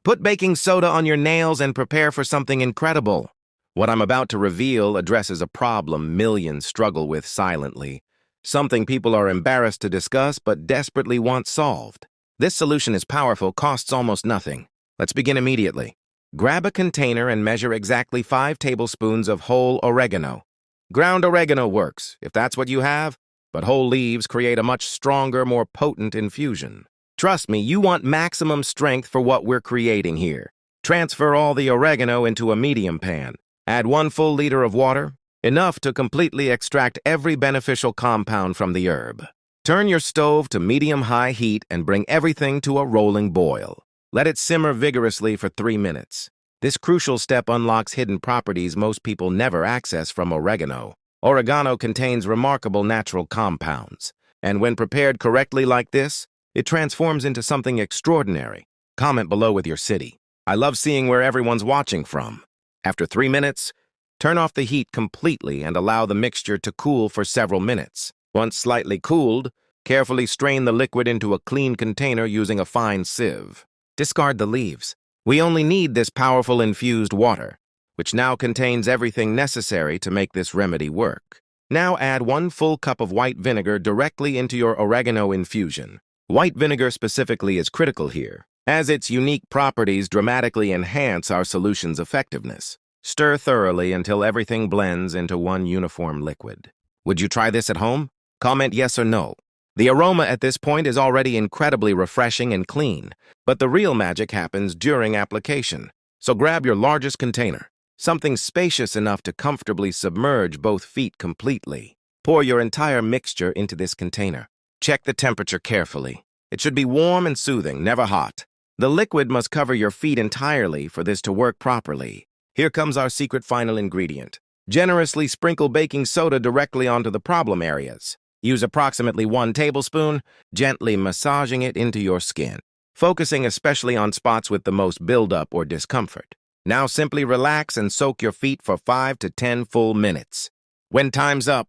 Put baking soda on your nails and prepare for something incredible. What I'm about to reveal addresses a problem millions struggle with silently, something people are embarrassed to discuss but desperately want solved. This solution is powerful, costs almost nothing. Let's begin immediately. Grab a container and measure exactly 5 tablespoons of whole oregano. Ground oregano works, if that's what you have, but whole leaves create a much stronger, more potent infusion. Trust me, you want maximum strength for what we're creating here. Transfer all the oregano into a medium pan. Add 1 full liter of water, enough to completely extract every beneficial compound from the herb. Turn your stove to medium-high heat and bring everything to a rolling boil. Let it simmer vigorously for 3 minutes. This crucial step unlocks hidden properties most people never access from oregano. Oregano contains remarkable natural compounds, and when prepared correctly like this, it transforms into something extraordinary. Comment below with your city. I love seeing where everyone's watching from. After 3 minutes, turn off the heat completely and allow the mixture to cool for several minutes. Once slightly cooled, carefully strain the liquid into a clean container using a fine sieve. Discard the leaves. We only need this powerful infused water, which now contains everything necessary to make this remedy work. Now add 1 full cup of white vinegar directly into your oregano infusion. White vinegar specifically is critical here, as its unique properties dramatically enhance our solution's effectiveness. Stir thoroughly until everything blends into one uniform liquid. Would you try this at home? Comment yes or no. The aroma at this point is already incredibly refreshing and clean, but the real magic happens during application. So grab your largest container, something spacious enough to comfortably submerge both feet completely. Pour your entire mixture into this container. Check the temperature carefully. It should be warm and soothing, never hot. The liquid must cover your feet entirely for this to work properly. Here comes our secret final ingredient. Generously sprinkle baking soda directly onto the problem areas. Use approximately 1 tablespoon, gently massaging it into your skin, focusing especially on spots with the most buildup or discomfort. Now simply relax and soak your feet for 5 to 10 full minutes. When time's up,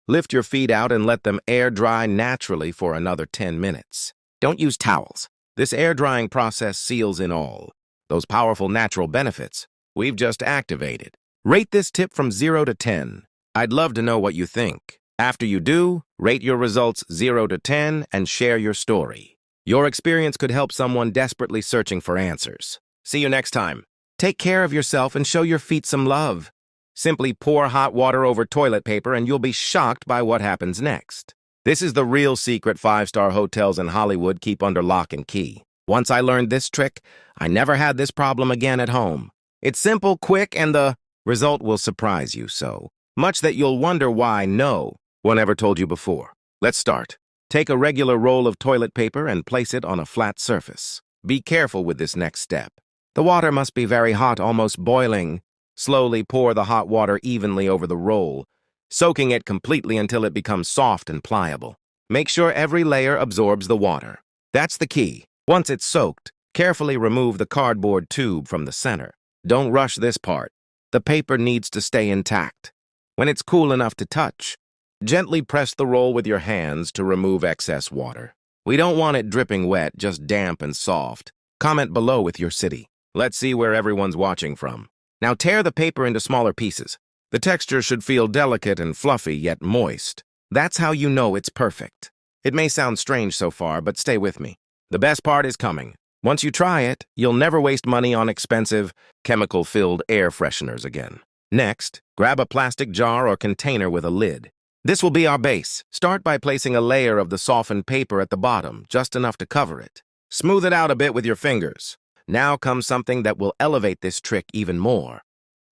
lift your feet out and let them air dry naturally for another 10 minutes. Don't use towels. This air drying process seals in all those powerful natural benefits we've just activated. Rate this tip from 0 to 10. I'd love to know what you think. After you do, rate your results 0 to 10 and share your story. Your experience could help someone desperately searching for answers. See you next time. Take care of yourself and show your feet some love. Simply pour hot water over toilet paper and you'll be shocked by what happens next. This is the real secret 5-star hotels in Hollywood keep under lock and key. Once I learned this trick, I never had this problem again at home. It's simple, quick, and the result will surprise you so much that you'll wonder why no one ever told you before. Let's start. Take a regular roll of toilet paper and place it on a flat surface. Be careful with this next step. The water must be very hot, almost boiling. Slowly pour the hot water evenly over the roll, soaking it completely until it becomes soft and pliable. Make sure every layer absorbs the water. That's the key. Once it's soaked, carefully remove the cardboard tube from the center. Don't rush this part. The paper needs to stay intact. When it's cool enough to touch, gently press the roll with your hands to remove excess water. We don't want it dripping wet, just damp and soft. Comment below with your city. Let's see where everyone's watching from. Now tear the paper into smaller pieces. The texture should feel delicate and fluffy, yet moist. That's how you know it's perfect. It may sound strange so far, but stay with me. The best part is coming. Once you try it, you'll never waste money on expensive, chemical-filled air fresheners again. Next, grab a plastic jar or container with a lid. This will be our base. Start by placing a layer of the softened paper at the bottom, just enough to cover it. Smooth it out a bit with your fingers. Now comes something that will elevate this trick even more.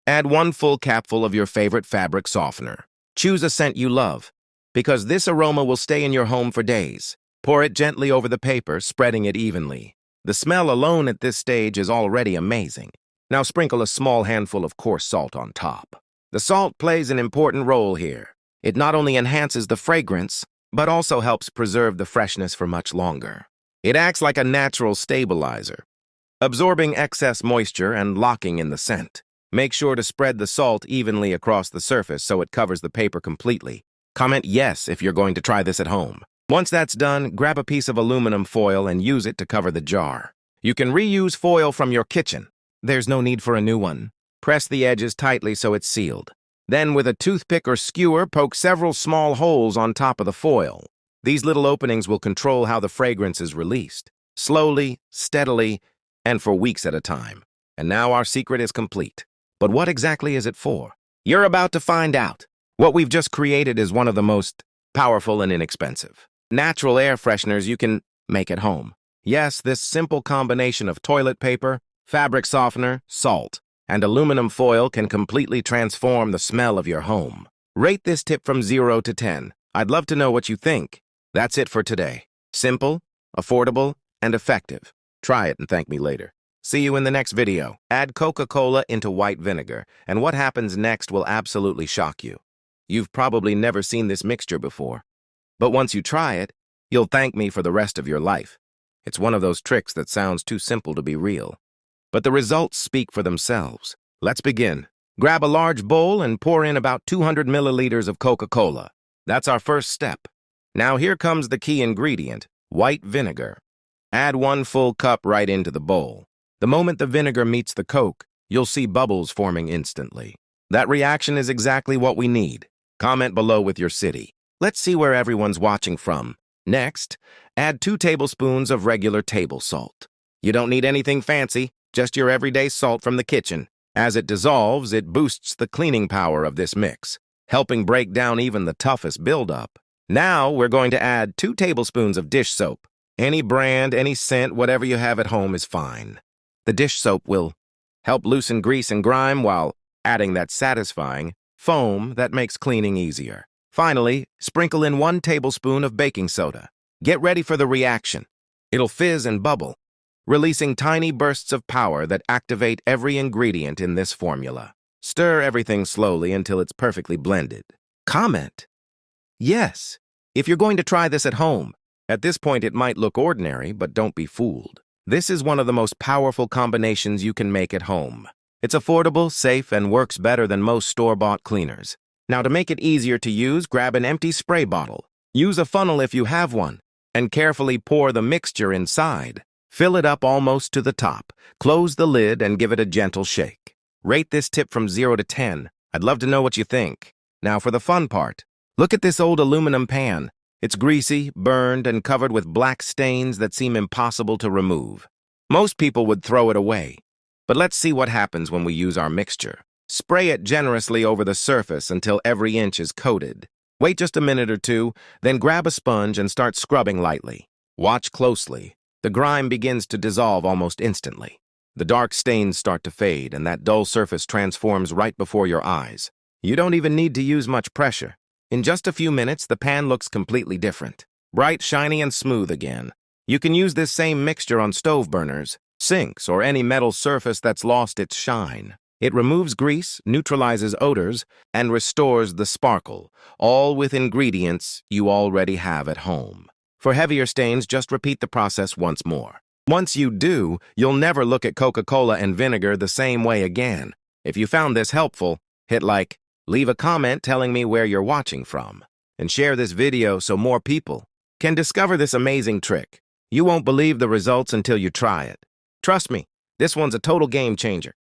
Add 1 full capful of your favorite fabric softener. Choose a scent you love, because this aroma will stay in your home for days. Pour it gently over the paper, spreading it evenly. The smell alone at this stage is already amazing. Now sprinkle a small handful of coarse salt on top. The salt plays an important role here. It not only enhances the fragrance, but also helps preserve the freshness for much longer. It acts like a natural stabilizer, absorbing excess moisture and locking in the scent. Make sure to spread the salt evenly across the surface so it covers the paper completely. Comment yes if you're going to try this at home. Once that's done, grab a piece of aluminum foil and use it to cover the jar. You can reuse foil from your kitchen. There's no need for a new one. Press the edges tightly so it's sealed. Then, with a toothpick or skewer, poke several small holes on top of the foil. These little openings will control how the fragrance is released. Slowly, steadily, and for weeks at a time. And now our secret is complete. But what exactly is it for? You're about to find out. What we've just created is one of the most powerful and inexpensive natural air fresheners you can make at home. Yes, this simple combination of toilet paper, fabric softener, salt, and aluminum foil can completely transform the smell of your home. Rate this tip from 0 to 10. I'd love to know what you think. That's it for today. Simple, affordable, and effective. Try it and thank me later. See you in the next video. Add Coca-Cola into white vinegar, and what happens next will absolutely shock you. You've probably never seen this mixture before. But once you try it, you'll thank me for the rest of your life. It's one of those tricks that sounds too simple to be real. But the results speak for themselves. Let's begin. Grab a large bowl and pour in about 200 milliliters of Coca-Cola. That's our first step. Now here comes the key ingredient, white vinegar. Add 1 full cup right into the bowl. The moment the vinegar meets the Coke, you'll see bubbles forming instantly. That reaction is exactly what we need. Comment below with your city. Let's see where everyone's watching from. Next, add 2 tablespoons of regular table salt. You don't need anything fancy, just your everyday salt from the kitchen. As it dissolves, it boosts the cleaning power of this mix, helping break down even the toughest buildup. Now we're going to add 2 tablespoons of dish soap. Any brand, any scent, whatever you have at home is fine. The dish soap will help loosen grease and grime while adding that satisfying foam that makes cleaning easier. Finally, sprinkle in 1 tablespoon of baking soda. Get ready for the reaction. It'll fizz and bubble, releasing tiny bursts of power that activate every ingredient in this formula. Stir everything slowly until it's perfectly blended. Comment. Yes, if you're going to try this at home. At this point, it might look ordinary, but don't be fooled. This is one of the most powerful combinations you can make at home. It's affordable, safe, and works better than most store-bought cleaners. Now, to make it easier to use, grab an empty spray bottle. Use a funnel if you have one, and carefully pour the mixture inside. Fill it up almost to the top. Close the lid and give it a gentle shake. Rate this tip from 0 to 10. I'd love to know what you think. Now for the fun part. Look at this old aluminum pan. It's greasy, burned, and covered with black stains that seem impossible to remove. Most people would throw it away. But let's see what happens when we use our mixture. Spray it generously over the surface until every inch is coated. Wait just a minute or two, then grab a sponge and start scrubbing lightly. Watch closely. The grime begins to dissolve almost instantly. The dark stains start to fade, and that dull surface transforms right before your eyes. You don't even need to use much pressure. In just a few minutes, the pan looks completely different. Bright, shiny, and smooth again. You can use this same mixture on stove burners, sinks, or any metal surface that's lost its shine. It removes grease, neutralizes odors, and restores the sparkle, all with ingredients you already have at home. For heavier stains, just repeat the process once more. Once you do, you'll never look at Coca-Cola and vinegar the same way again. If you found this helpful, hit like, leave a comment telling me where you're watching from, and share this video so more people can discover this amazing trick. You won't believe the results until you try it. Trust me, this one's a total game changer.